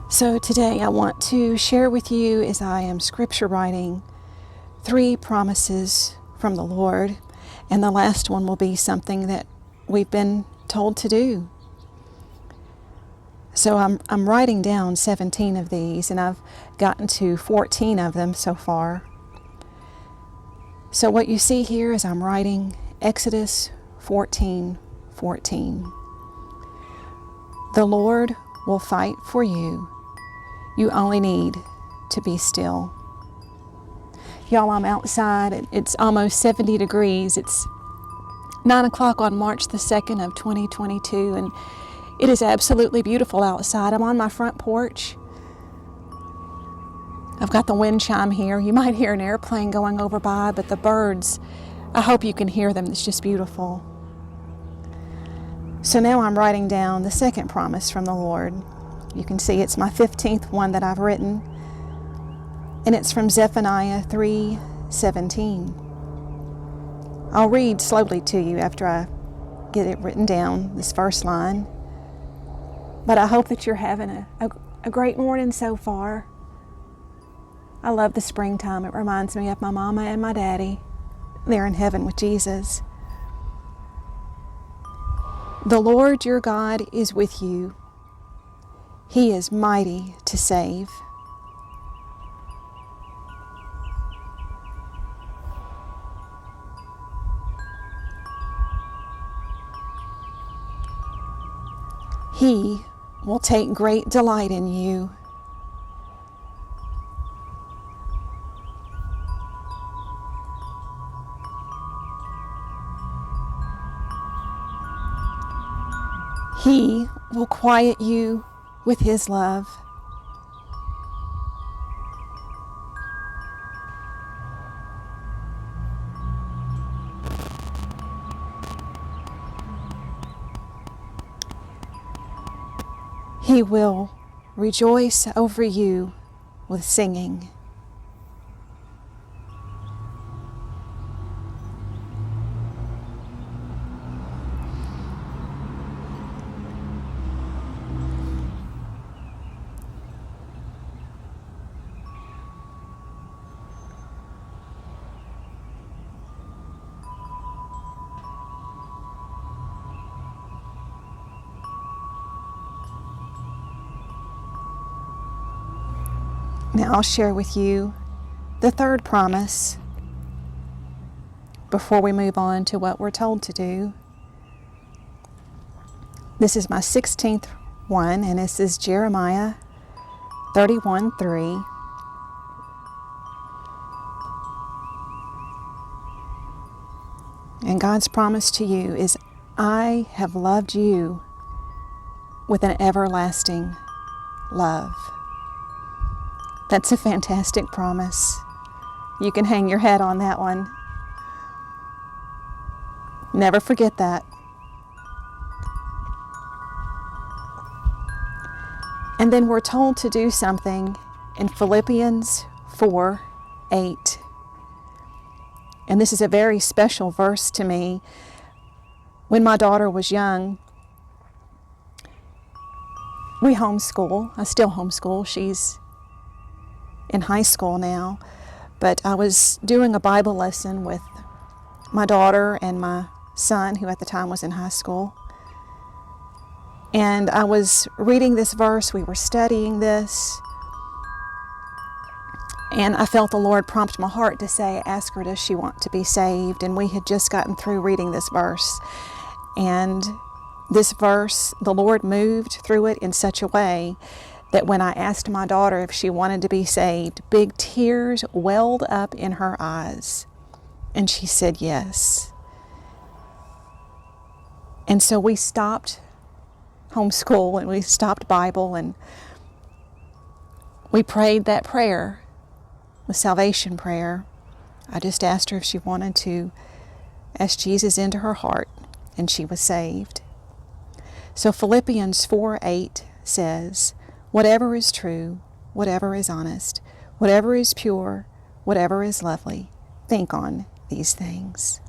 So today I want to share with you, as I am scripture writing, 3 promises from the Lord, and the last one will be something that we've been told to do. So I'm writing down 17 of these, and I've gotten to 14 of them so far. So what you see here is I'm writing Exodus 14:14. The Lord will fight for you. You only need to be still. Y'all, I'm outside. It's almost 70 degrees. It's 9 o'clock on March the 2nd of 2022, and it is absolutely beautiful outside. I'm on my front porch. I've got the wind chime here. You might hear an airplane going over by, but the birds, I hope you can hear them. It's just beautiful. So now I'm writing down the second promise from the Lord. You can see it's my 15th one that I've written, and it's from Zephaniah 3:17. I'll read slowly to you after I get it written down, this first line. But I hope that you're having a great morning so far. I love the springtime. It reminds me of my mama and my daddy. They're in heaven with Jesus. The Lord your God is with you. He is mighty to save. He will take great delight in you. He will quiet you with His love. He will rejoice over you with singing. Now I'll share with you the third promise before we move on to what we're told to do. This is my 16th one, and this is Jeremiah 31:3. And God's promise to you is, I have loved you with an everlasting love. That's a fantastic promise. You can hang your hat on that one. Never forget that. And then we're told to do something in Philippians 4:8. And this is a very special verse to me. When my daughter was young, we homeschool. I still homeschool. She's in high school now. But I was doing a Bible lesson with my daughter and my son, who at the time was in high school. And I was reading this verse. We were studying this. And I felt the Lord prompt my heart to say, ask her, does she want to be saved? And we had just gotten through reading this verse. And this verse, the Lord moved through it in such a way that when I asked my daughter if she wanted to be saved, big tears welled up in her eyes. And she said yes. And so we stopped homeschool and we stopped Bible and we prayed that prayer, the salvation prayer. I just asked her if she wanted to ask Jesus into her heart, and she was saved. So Philippians 4:8 says, whatever is true, whatever is honest, whatever is pure, whatever is lovely, think on these things.